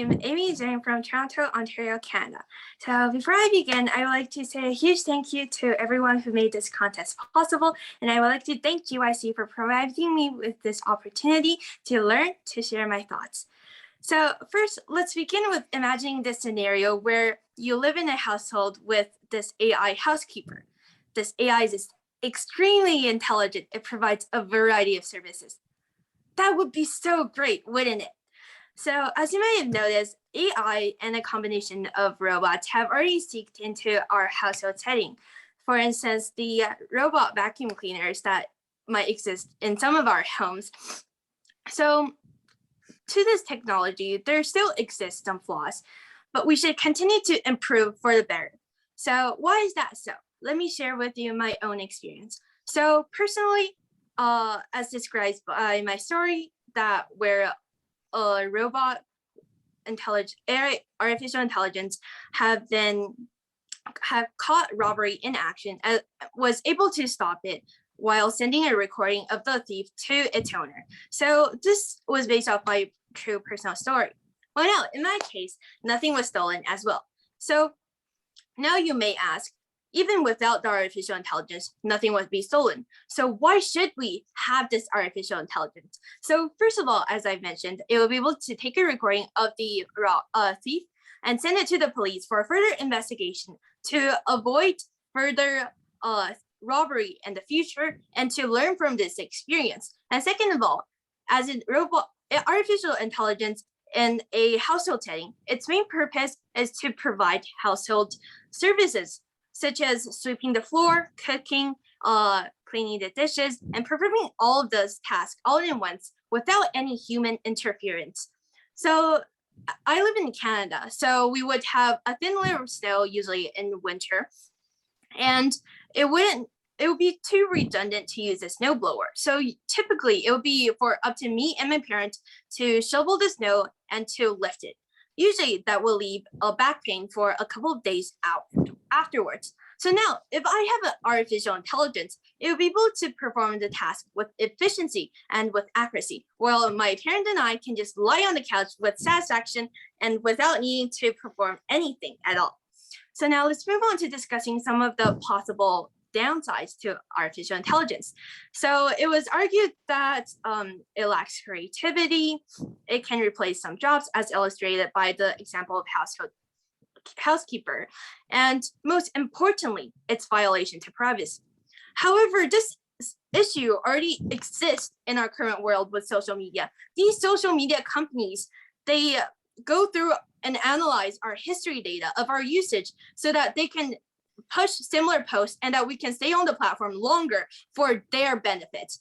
I'm Amy Zhang from Toronto, Ontario, Canada. So before I begin, I would like to say a huge thank you to everyone who made this contest possible, and I would like to thank GYC for providing me with this opportunity to learn, to share my thoughts. So first, let's begin with imagining this scenario where you live in a household with this AI housekeeper. This AI is extremely intelligent. It provides a variety of services. That would be so great, wouldn't it? So as you might have noticed, AI and a combination of robots have already seeped into our household setting. For instance, the robot vacuum cleaners that might exist in some of our homes. So to this technology, there still exists some flaws, but we should continue to improve for the better. So why is that so? Let me share with you my own experience. So personally, as described by my story, that where a robot artificial intelligence have caught robbery in action and was able to stop it while sending a recording of the thief to its owner. So this was based off my true personal story. Well, now in my case, nothing was stolen as well. So now you may ask, even without the artificial intelligence, nothing would be stolen. So why should we have this artificial intelligence? So first of all, as I mentioned, it will be able to take a recording of the thief and send it to the police for further investigation to avoid further robbery in the future and to learn from this experience. And second of all, as in artificial intelligence in a household setting, its main purpose is to provide household services such as sweeping the floor, cooking, cleaning the dishes, and performing all of those tasks all at once without any human interference. So I live in Canada, so we would have a thin layer of snow usually in winter, and it would be too redundant to use a snowblower. So typically it would be for up to me and my parents to shovel the snow and to lift it. Usually that will leave a back pain for a couple of days afterwards. So now, if I have an artificial intelligence, it will be able to perform the task with efficiency and with accuracy, while my parent and I can just lie on the couch with satisfaction and without needing to perform anything at all. So now let's move on to discussing some of the possible downsides to artificial intelligence. So it was argued that it lacks creativity, it can replace some jobs as illustrated by the example of housekeeper, and most importantly, its violation to privacy. However, this issue already exists in our current world with social media. These social media companies, they go through and analyze our history data of our usage so that they can push similar posts and that we can stay on the platform longer for their benefits.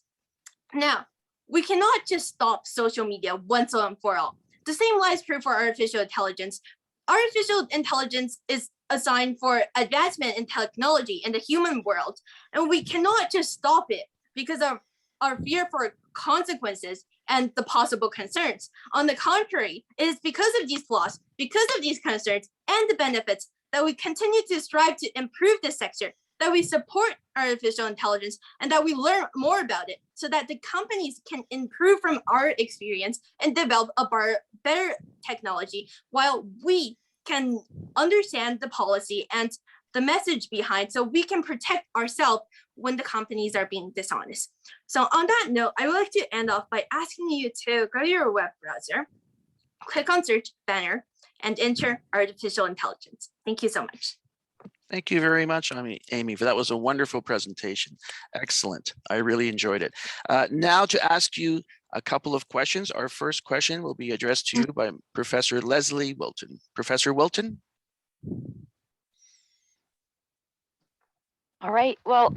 Now, we cannot just stop social media once and for all. The same lies true for artificial intelligence. Artificial intelligence is assigned for advancement in technology in the human world, and we cannot just stop it because of our fear for consequences and the possible concerns. On the contrary, it is because of these flaws, because of these concerns and the benefits that we continue to strive to improve this sector, that we support artificial intelligence, and that we learn more about it so that the companies can improve from our experience and develop a better technology while we can understand the policy and the message behind so we can protect ourselves when the companies are being dishonest. So on that note, I would like to end off by asking you to go to your web browser, click on search banner, and enter artificial intelligence. Thank you so much. Thank you very much, Amy, for that was a wonderful presentation. Excellent. I really enjoyed it. Now to ask you a couple of questions. Our first question will be addressed to you by Professor Leslie Wilton. Professor Wilton. All right. Well,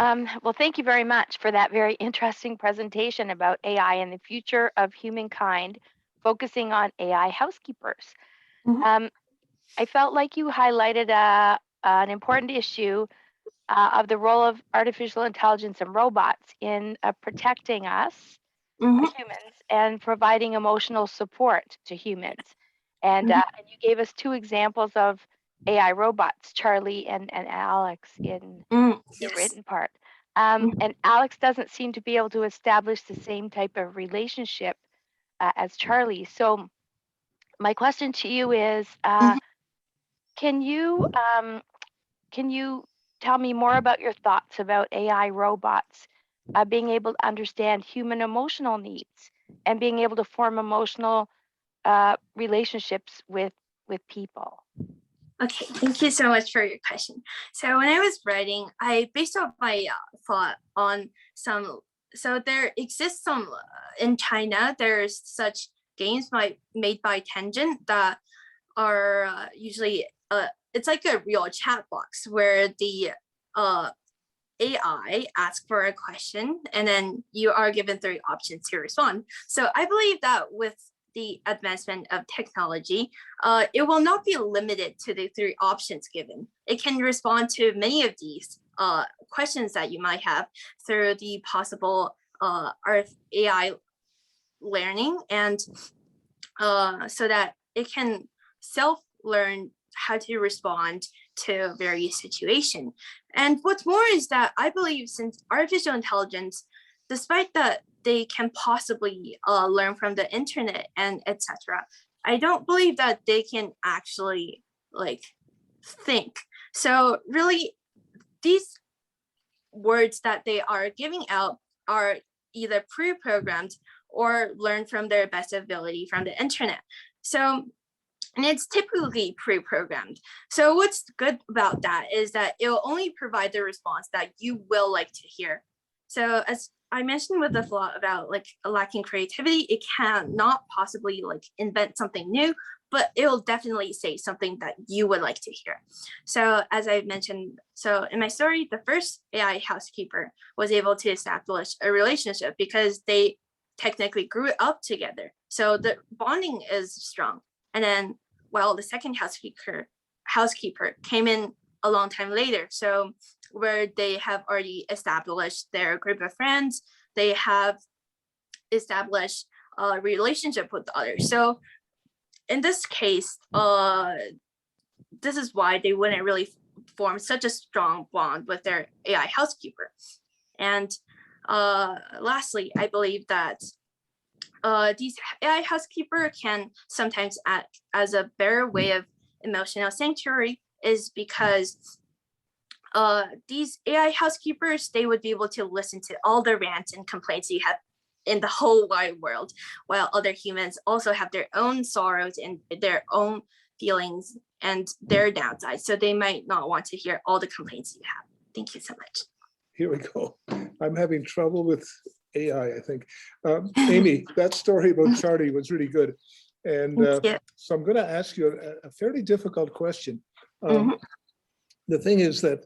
thank you very much for that very interesting presentation about AI and the future of humankind, focusing on AI housekeepers. I felt like you highlighted an important issue of the role of artificial intelligence and robots in protecting us, humans, and providing emotional support to humans. And you gave us two examples of AI robots, Charlie and Alex, in the written part. And Alex doesn't seem to be able to establish the same type of relationship as Charlie. So my question to you is, can you tell me more about your thoughts about AI robots being able to understand human emotional needs and being able to form emotional relationships with people? Okay, thank you so much for your question. So when I was writing, I based off my thought on some. So there exists some in China. There's such games made by Tencent that are usually it's like a real chat box where the AI asks for a question and then you are given 3 options to respond. So I believe that with the advancement of technology, it will not be limited to the 3 options given. It can respond to many of these questions that you might have through the possible AI learning, and so that it can self-learn how to respond to various situations. And what's more is that I believe since artificial intelligence, despite that they can possibly learn from the internet and etc., I don't believe that they can actually like think. So really, these words that they are giving out are either pre-programmed or learned from their best ability from the internet. So, and it's typically pre-programmed. So what's good about that is that it will only provide the response that you will like to hear. So as I mentioned with the flaw about like lacking creativity, it cannot possibly like invent something new, but it will definitely say something that you would like to hear. So as I mentioned, so in my story, the first AI housekeeper was able to establish a relationship because they technically grew up together. So the bonding is strong. And then while the second housekeeper came in a long time later. So where they have already established their group of friends, they have established a relationship with others. So in this case, this is why they wouldn't really form such a strong bond with their AI housekeeper. And lastly, I believe that these AI housekeeper can sometimes act as a better way of emotional sanctuary, is because these AI housekeepers, they would be able to listen to all the rants and complaints you have in the whole wide world, while other humans also have their own sorrows and their own feelings and their downsides. So they might not want to hear all the complaints you have. Thank you so much. Here we go. I'm having trouble with AI, I think. Amy, that story about Charlie was really good. And so I'm going to ask you a fairly difficult question. The thing is that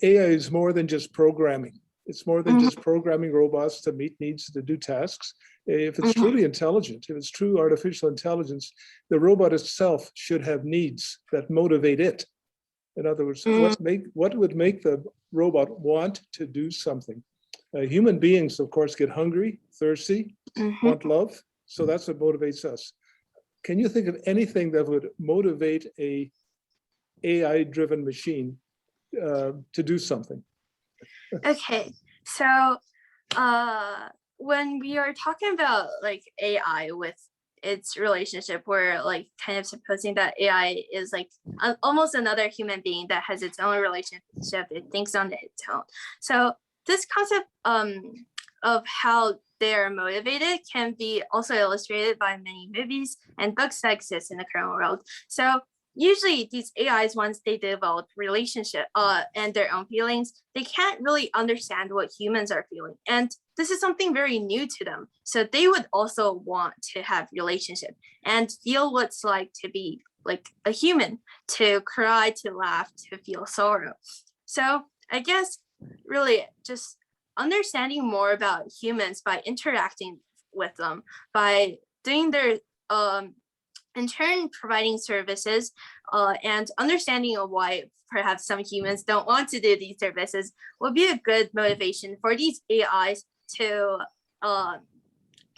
AI is more than just programming. It's more than just programming robots to meet needs, to do tasks. If it's truly intelligent, if it's true artificial intelligence, the robot itself should have needs that motivate it. In other words, what would make the robot want to do something? Human beings, of course, get hungry, thirsty, want love. So that's what motivates us. Can you think of anything that would motivate a AI-driven machine to do something? Okay, so when we are talking about like AI with its relationship, we're like kind of supposing that AI is like almost another human being that has its own relationship, it thinks on its own. So this concept of how they're motivated can be also illustrated by many movies and books that exist in the current world. So usually these AIs, once they develop relationship and their own feelings, they can't really understand what humans are feeling. And this is something very new to them. So they would also want to have relationship and feel what it's like to be like a human, to cry, to laugh, to feel sorrow. So I guess really just understanding more about humans by interacting with them, by doing their in turn providing services and understanding of why perhaps some humans don't want to do these services will be a good motivation for these AIs to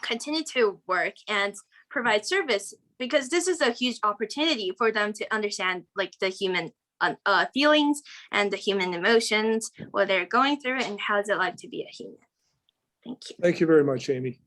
continue to work and provide service, because this is a huge opportunity for them to understand like the human feelings and the human emotions, what they're going through, and how is it like to be a human. Thank you. Thank you very much, Amy.